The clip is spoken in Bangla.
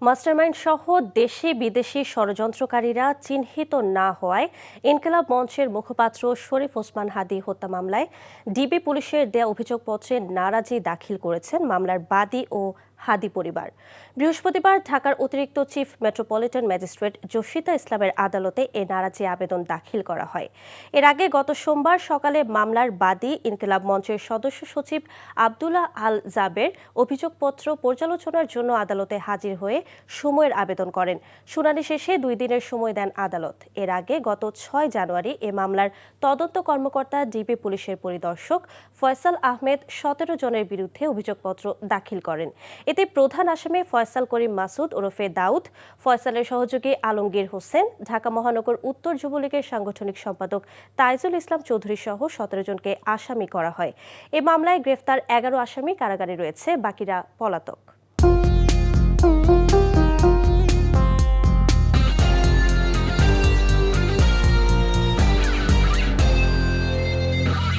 মাস্টারমাইন্ড সহ দেশি বিদেশি ষড়যন্ত্রকারীরা চিহ্নিত না হওয়ায় ইনকিলাব মঞ্চের মুখপাত্র শরীফ ওসমান হাদী হত্যা মামলায় ডিবি পুলিশের দেয়া অভিযোগপত্রে নারাজি দাখিল করেছেন মামলার বাদী ও হাদী পরিবার। বৃহস্পতিবার ঢাকার অতিরিক্ত চিফ মেট্রোপলিটন ম্যাজিস্ট্রেট জসিতা ইসলামের আদালতে এ নারাজি আবেদন দাখিল করা হয়। এর আগে গত সোমবার সকালে মামলার বাদী ইনকিলাব মঞ্চের সদস্য সচিব আব্দুল্লাহ আল জাবের অভিযোগপত্র পর্যালোচনার জন্য আদালতে হাজির হয়ে সময়ের আবেদন করেন। শুনানি শেষে 2 দিনের সময় দেন আদালত। এর আগে গত 6 জানুয়ারি এ মামলার তদন্ত কর্মকর্তা ডিবি পুলিশের পরিদর্শক ফয়সাল আহমেদ 17 জনের বিরুদ্ধে অভিযোগপত্র দাখিল করেন। এতে প্রধান আসামি ফয়সাল করিম মাসুদ ওরফে দাউদ, ফয়সালের সহযোগী আলমগীর হোসেন, ঢাকা মহানগর উত্তর যুবলীগের সাংগঠনিক সম্পাদক তাইজুল ইসলাম চৌধুরী সহ 17 জনকে আসামি করা হয়। এ মামলায় গ্রেফতার 11 আসামি কারাগারে রয়েছে, বাকিরা পলাতক।